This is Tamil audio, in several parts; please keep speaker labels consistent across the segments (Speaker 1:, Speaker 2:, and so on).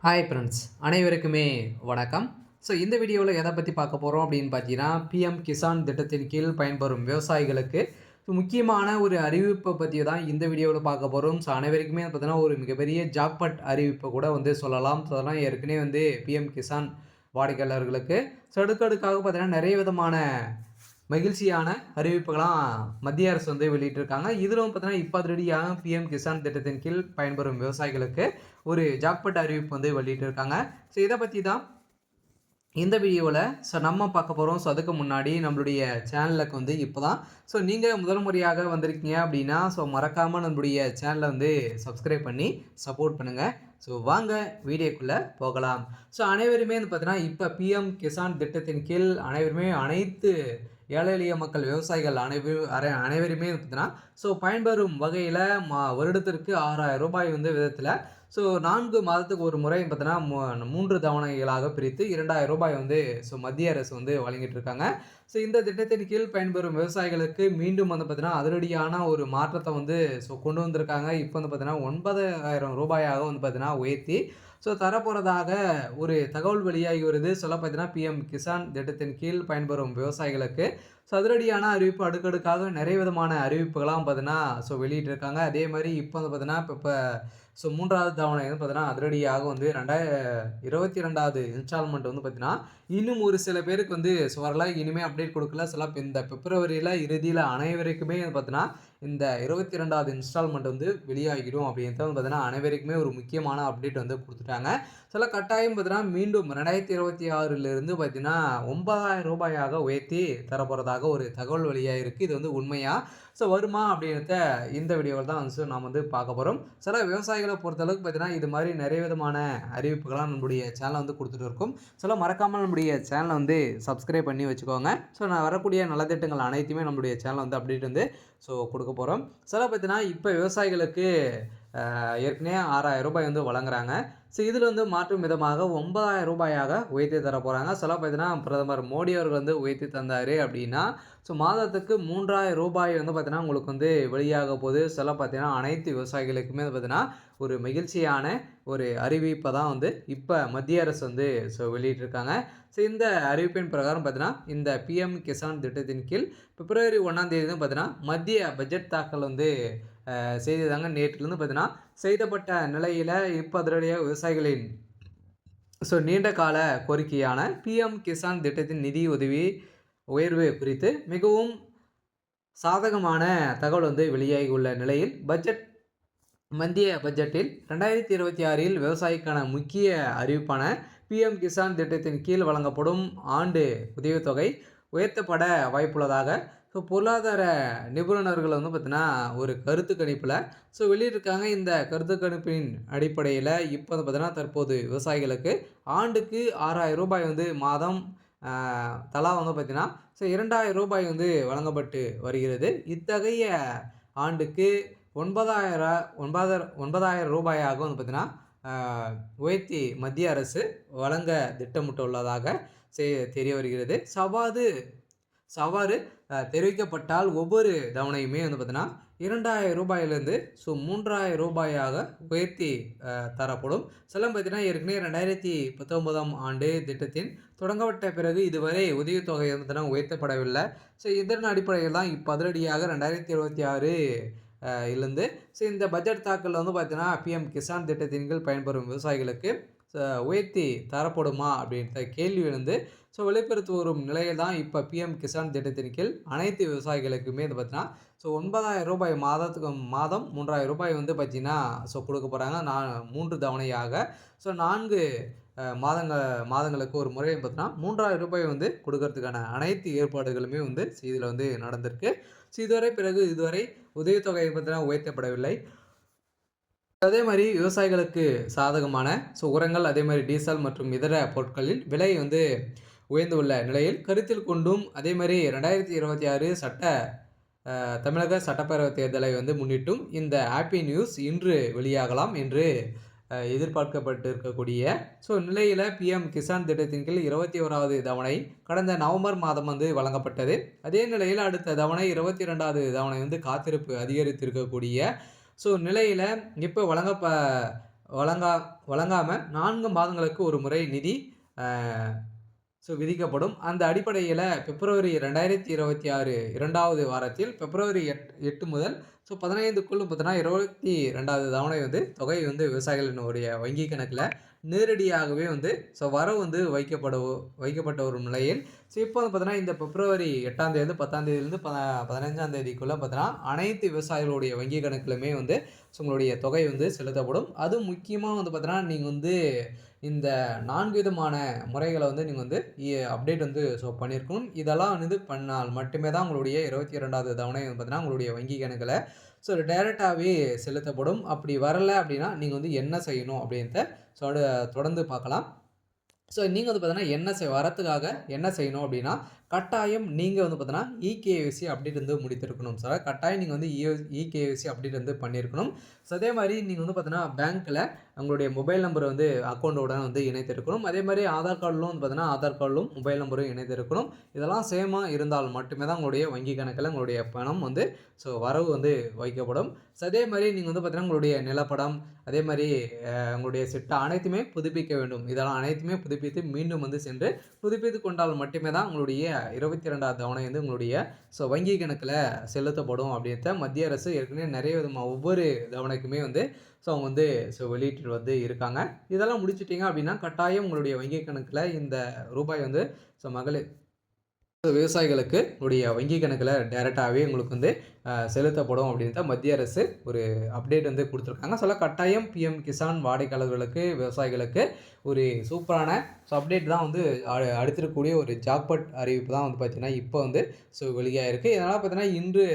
Speaker 1: ஹாய் ஃப்ரெண்ட்ஸ், அனைவருக்குமே வணக்கம். இந்த வீடியோவில் எதை பற்றி பார்க்க போகிறோம் அப்படின்னு பார்த்தீங்கன்னா, பிஎம் கிசான் திட்டத்தின் கீழ் பயன்பெறும் விவசாயிகளுக்கு முக்கியமான ஒரு அறிவிப்பை பற்றி தான் இந்த வீடியோவில் பார்க்க போகிறோம். அனைவருக்குமே பார்த்தீங்கன்னா ஒரு மிகப்பெரிய ஜாக்பாட் அறிவிப்பை கூட சொல்லலாம். அதெல்லாம் ஏற்கனவே பிஎம் கிசான் வாடிக்கையாளர்களுக்கு அடுக்கடுக்காக பார்த்தீங்கன்னா நிறைய விதமான மகிழ்ச்சியான அறிவிப்புகளாம் மத்திய அரசு வெளியிட்டிருக்காங்க. இதிலும் பார்த்தீங்கன்னா இப்போ அதிரடியாக பிஎம் கிசான் திட்டத்தின் கீழ் பயன்பெறும் விவசாயிகளுக்கு ஒரு ஜாக்பாட் அறிவிப்பு வெளியிட்டிருக்காங்க. இதை பற்றி தான் இந்த வீடியோவில் நம்ம பார்க்க போகிறோம். அதுக்கு முன்னாடி நம்மளுடைய சேனலுக்கு இப்போ தான் நீங்கள் முதல் முறையாக வந்திருக்கீங்க அப்படின்னா மறக்காமல் நம்மளுடைய சேனலை சப்ஸ்கிரைப் பண்ணி சப்போர்ட் பண்ணுங்கள். வாங்க வீடியோக்குள்ளே போகலாம். அனைவருமே பார்த்தீங்கன்னா இப்போ பிஎம் கிசான் திட்டத்தின் கீழ் அனைவருமே அனைத்து ஏழை எளிய மக்கள் விவசாயிகள் அனைவருமே பார்த்தீங்கன்னா பயன்பெறும் வகையில் வருடத்திற்கு 6000 ரூபாய் விதத்தில் 4 மாதத்துக்கு ஒரு முறை பார்த்தீங்கன்னா 3 தவணைகளாக பிரித்து 2000 ரூபாய் மத்திய அரசு வழங்கிட்டு இருக்காங்க. இந்த திட்டத்தின் கீழ் பயன்பெறும் விவசாயிகளுக்கு மீண்டும் பார்த்தீங்கன்னா அதிரடியான ஒரு மாற்றத்தை கொண்டு வந்திருக்காங்க. இப்போ பார்த்தீங்கன்னா 9000 ரூபாயாக பார்த்தீங்கன்னா உயர்த்தி தரப்போகிறதாக ஒரு தகவல் வெளியாகி வருது. பார்த்தீங்கன்னா பிஎம் கிசான் திட்டத்தின் கீழ் பயன்பெறும் விவசாயிகளுக்கு அதிரடியான அறிவிப்பு அடுக்கடுக்காக நிறைய விதமான அறிவிப்புகளாம் பார்த்தீங்கன்னா வெளியிட்டிருக்காங்க. அதே மாதிரி இப்போ பார்த்தீங்கன்னா இப்போ 3வது தவணை பார்த்தீங்கன்னா அதிரடியாக 2022வது இன்ஸ்டால்மெண்ட் பார்த்தீங்கன்னா இன்னும் ஒரு சில பேருக்கு வரல. இனிமேல் அப்டேட் கொடுக்கல. இந்த பிப்ரவரியில் இறுதியில் அனைவருக்குமே பார்த்தீங்கன்னா இந்த 22வது இன்ஸ்டால்மெண்ட் வெளியாகிடும் அப்படின்றது பார்த்தீங்கன்னா அனைவருக்குமே ஒரு முக்கியமான அப்டேட் கொடுத்துட்டாங்க. கட்டாயம் பார்த்தீங்கன்னா மீண்டும் 2026லிருந்து பார்த்தீங்கன்னா 9000 ரூபாயாக உயர்த்தி தரப்போகிறதாக ஒரு தகவல் வெளியாக இருக்குது. இது உண்மையா வருமா அப்படின்றத இந்த வீடியோவில் தான் நாம் பார்க்க போகிறோம். விவசாயிகளை பொறுத்தளவுக்கு பார்த்தீங்கன்னா இது மாதிரி நிறைய விதமான அறிவிப்புகளாக நம்மளுடைய சேனலை கொடுத்துட்டு இருக்கும். மறக்காமல் நம்முடைய சேனலை சப்ஸ்கிரைப் பண்ணி வச்சுக்கோங்க. நான் வரக்கூடிய நலத்திட்டங்கள் அனைத்துமே நம்மளுடைய சேனல் அப்டேட் கொடுக்க போகிறோம். பார்த்தீங்கன்னா இப்போ விவசாயிகளுக்கு ஏற்கனவே 6000 ரூபாய் வழங்குறாங்க. இதில் மாற்றும் விதமாக 9000 ரூபாயாக உயர்த்தி தர போகிறாங்க. பார்த்தீங்கன்னா பிரதமர் மோடி அவர்கள் உயர்த்தி தந்தார் அப்படின்னா மாதத்துக்கு 3000 ரூபாய் பார்த்தீங்கன்னா உங்களுக்கு வெளியாக போகுது. பார்த்தீங்கன்னா அனைத்து விவசாயிகளுக்குமே பார்த்தீங்கன்னா ஒரு மகிழ்ச்சியான ஒரு அறிவிப்பை தான் இப்போ மத்திய அரசு வெளியிட்டிருக்காங்க. இந்த அறிவிப்பின் பிரகாரம் பார்த்தீங்கன்னா இந்த பிஎம் கிசான் திட்டத்தின் கீழ் பிப்ரவரி 1ஆம் தேதி பார்த்தீங்கன்னா மத்திய பட்ஜெட் தாக்கல் செய்ததாங்க. நேற்றிலிருந்து பார்த்தீங்கன்னா செய்தப்பட்ட நிலையில் இப்போ அதிரடியாக விவசாயிகளின் நீண்ட கால கோரிக்கையான பிஎம் கிசான் திட்டத்தின் நிதி உதவி உயர்வு குறித்து மிகவும் சாதகமான தகவல் வெளியாகி உள்ள நிலையில் மத்திய பட்ஜெட்டில் 2026இல் விவசாயிக்கான முக்கிய அறிவிப்பான பிஎம் கிசான் திட்டத்தின் கீழ் வழங்கப்படும் ஆண்டு உதவித்தொகை உயர்த்தப்பட வாய்ப்புள்ளதாக பொருளாதார நிபுணர்கள் பார்த்தீங்கன்னா ஒரு கருத்து கணிப்பில் வெளியிட்டிருக்காங்க. இந்த கருத்து கணிப்பின் அடிப்படையில் இப்போ பார்த்தீங்கன்னா தற்போது விவசாயிகளுக்கு ஆண்டுக்கு 6000 ரூபாய் மாதம் தலா பார்த்தீங்கன்னா 2000 ரூபாய் வழங்கப்பட்டு வருகிறது. இத்தகைய ஆண்டுக்கு 9000 ரூபாயாக பார்த்தீங்கன்னா உயர்த்தி மத்திய அரசு வழங்க திட்டமிட்டுள்ளதாக தெரிய வருகிறது. சவாறு தெரிவிக்கப்பட்டால் ஒவ்வொரு தவணையுமே பார்த்தீங்கன்னா 2000 ரூபாயிலிருந்து 3000 ரூபாயாக உயர்த்தி தரப்படும். பார்த்தீங்கன்னா ஏற்கனவே 2019ஆம் ஆண்டு திட்டத்தின் தொடங்கப்பட்ட பிறகு இதுவரை உதவித்தொகை பார்த்தீங்கன்னா உயர்த்தப்படவில்லை. இதன் அடிப்படையில் தான் இப்போ அதிரடியாக 2026 இருந்து இந்த பட்ஜெட் தாக்கல் பார்த்தீங்கன்னா பிஎம் கிசான் திட்டத்தின் கீழ் பயன்பெறும் விவசாயிகளுக்கு உயர்த்தி தரப்படுமா அப்படின்ற கேள்வி வெளிப்படுத்தி வரும் நிலையில் தான் இப்போ பிஎம் கிசான் திட்டத்தின் கீழ் அனைத்து விவசாயிகளுக்குமே பார்த்தீங்கன்னா 9000 ரூபாய் மாதம் 3000 ரூபாய் பார்த்தீங்கன்னா கொடுக்க போகிறாங்க. 3 தவணையாக 4 மாதங்களுக்கு ஒரு முறை பார்த்தீங்கன்னா 3000 ரூபாய் கொடுக்கறதுக்கான அனைத்து ஏற்பாடுகளுமே இதில் நடந்திருக்கு. இதுவரை உதவித்தொகை பார்த்தீங்கன்னா உயர்த்தப்படவில்லை. அதே மாதிரி விவசாயிகளுக்கு சாதகமான உரங்கள், அதே மாதிரி டீசல் மற்றும் இதர பொருட்களின் விலை உயர்ந்துள்ள நிலையில் கருத்தில் கொண்டும் அதே மாதிரி 2026 தமிழக சட்டப்பேரவை தேர்தலை முன்னிட்டும் இந்த ஹாப்பி நியூஸ் இன்று வெளியாகலாம் என்று எதிர்பார்க்கப்பட்டு இருக்கக்கூடிய நிலையில் பிஎம் கிசான் திட்டத்தின் கீழ் 21வது தவணை கடந்த நவம்பர் மாதம் வழங்கப்பட்டது. அதே நிலையில் அடுத்த தவணை 22வது தவணை காத்திருப்பு அதிகரித்திருக்கக்கூடிய நிலையில் இப்போ வழங்கா வழங்காம 4 மாதங்களுக்கு ஒரு முறை நிதி அ விதிக்கப்படும். அந்த அடிப்படையில பிப்ரவரி 2026 2வது வாரத்தில் பிப்ரவரி 8 முதல் 15க்குள்ள பார்த்தீங்கன்னா 22வது தவணை தொகை விவசாயிகளினுடைய வங்கி கணக்குல நேரடியாகவே வரவு வைக்கப்பட்ட ஒரு நிலையில், இப்போ பார்த்தீங்கன்னா இந்த பிப்ரவரி 8ஆம் தேதியிலிருந்து 10ஆம் தேதியிலிருந்து 15ஆம் தேதிக்குள்ள பார்த்தீங்கன்னா அனைத்து விவசாயிகளுடைய வங்கி கணக்குலயுமே உங்களுடைய தொகை செலுத்தப்படும். அதுவும் முக்கியமா பார்த்தீங்கன்னா நீங்க இந்த 4 விதமான முறைகள நீங்க அப்டேட் பண்ணியிருக்கணும். இதெல்லாம் பண்ணால் மட்டுமே தான் உங்களுடைய 22வது தவணை பார்த்தீங்கன்னா, உங்களுடைய வங்கி கணக்குல டைரக்ட்டாவே செலுத்தப்படும். அப்படி வரல அப்படின்னா, நீங்க என்ன செய்யணும் அப்படின்றத தொடர்ந்து பார்க்கலாம். நீங்க பார்த்தீங்கன்னா, வரத்துக்காக என்ன செய்யணும் அப்படின்னா, கட்டாயம் நீங்க பார்த்தீங்கன்னா, இகேஒய்சி அப்டேட் முடித்திருக்கணும் சார். கட்டாயம் நீங்க இகேஒய்சி அப்டேட் பண்ணியிருக்கணும். அதே மாரி நீங்க பார்த்தீங்கன்னா, பேங்க்ல உங்களுடைய மொபைல் நம்பர் அக்கவுண்டோட இணைத்திருக்கணும். அதே மாரி ஆதார் கார்டிலும் பார்த்தீங்கன்னா, ஆதார் கார்டிலும் மொபைல் நம்பரும் இணைத்திருக்கணும். இதெல்லாம் சேமா இருந்தால் மட்டுமே தான் உங்களுடைய வங்கி கணக்குல உங்களுடைய பணம் வரவு வைக்கப்படும். அதே மாரி நீங்க பார்த்தீங்கன்னா, உங்களுடைய நிலப்படம், அதே மாரி உங்களுடைய சிட்டா அனைத்துமே புதுப்பிக்க வேண்டும். இதெல்லாம் அனைத்துமே புதுப்பித்து மீண்டும் சென்று புதுப்பித்துக் கொண்டால் மட்டுமே தான் உங்களுடைய 22வது தவணை உங்களுடைய வங்கி கணக்குல செலுத்தப்படும் அப்படின்றத மத்திய அரசு ஏற்கனவே நிறைய விதமா ஒவ்வொரு தவணைக்குமே அவங்க வெளியிட்டு இருக்காங்க. இதெல்லாம் முடிச்சுட்டீங்க அப்படின்னா, கட்டாயம் உங்களுடைய வங்கி கணக்குல இந்த ரூபாய் மகளிர் விவசாயிகளுக்கு உங்களுடைய வங்கி கணக்குல டைரக்ட்டாவே உங்களுக்கு செலுத்தப்படும் அப்படின்றத மத்திய அரசு ஒரு அப்டேட் குடுத்துருக்காங்க. கட்டாயம் பிஎம் கிசான் வாடிக்கையாளர்களுக்கு, விவசாயிகளுக்கு ஒரு சூப்பரான அப்டேட் தான் அடுத்திருக்கக்கூடிய ஒரு ஜாக்பாட் அறிவிப்பு தான் பார்த்தீங்கன்னா, இப்போ வெளியாயிருக்கு. இதனால பார்த்தீங்கன்னா, இன்று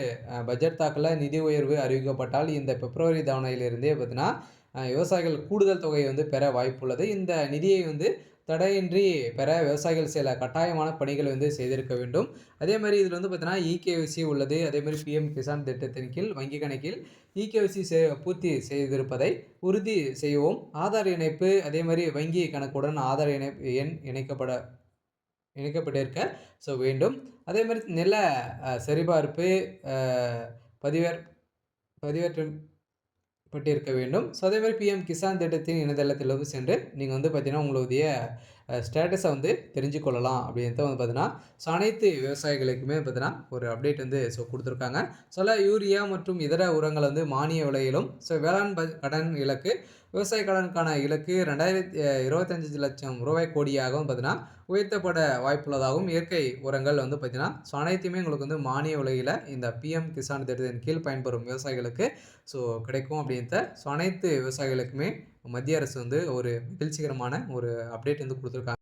Speaker 1: பட்ஜெட் தாக்கல்ல நிதி உயர்வு அறிவிக்கப்பட்டால் இந்த பிப்ரவரி தவணையிலிருந்தே பார்த்தீங்கன்னா, விவசாயிகள் கூடுதல் தொகையை பெற வாய்ப்புள்ளது. இந்த நிதியை தடையின்றி பெற விவசாயிகள் சில கட்டாயமான பணிகளை செய்திருக்க வேண்டும். அதே மாரி இதில பார்த்தீங்கன்னா, இகேஒய்சி உள்ளது. அதே மாரி பிஎம் கிசான் திட்டத்தின் கீழ் வங்கி கணக்கில் இகேஒய்சி பூர்த்தி செய்திருப்பதை உறுதி செய்யவும், ஆதார் இணைப்பு, அதே மாரி வங்கி கணக்குடன் ஆதார் எண் இணைக்கப்பட்டிருக்க வேண்டும். அதே மாரி நில சரிபார்ப்பு பதிவேற்றம் பட்டிருக்க வேண்டும். அதே மாரி பிஎம் கிசான் திட்டத்தின் இணையதளத்தில் சென்று நீங்க பார்த்தீங்கன்னா, உங்களுடைய ஸ்டேட்டஸ தெரிஞ்சு கொள்ளலாம் அப்படின்றது பார்த்தீங்கன்னா, அனைத்து விவசாயிகளுக்குமே பார்த்தீங்கன்னா, ஒரு அப்டேட் குடுத்துருக்காங்க. யூரியா மற்றும் இதர உரங்கள் மானிய விலையிலும், வேளாண் கடன் இலக்கு, விவசாய கடனுக்கான இலக்கு 25 லட்சம் ரூபாய் கோடியாகவும் பார்த்தீங்கன்னா, உயர்த்தப்பட வாய்ப்புள்ளதாகவும், இயற்கை உரங்கள் பார்த்தீங்கன்னா, அனைத்துமே உங்களுக்கு மானிய விலையில இந்த பிஎம் கிசான் திட்டத்தின் கீழ் பயன்பெறும் விவசாயிகளுக்கு கிடைக்கும் அப்படின்றத அனைத்து விவசாயிகளுக்குமே மத்திய அரசு ஒரு மகிழ்ச்சிகரமான ஒரு அப்டேட் குடுத்துருக்காங்க.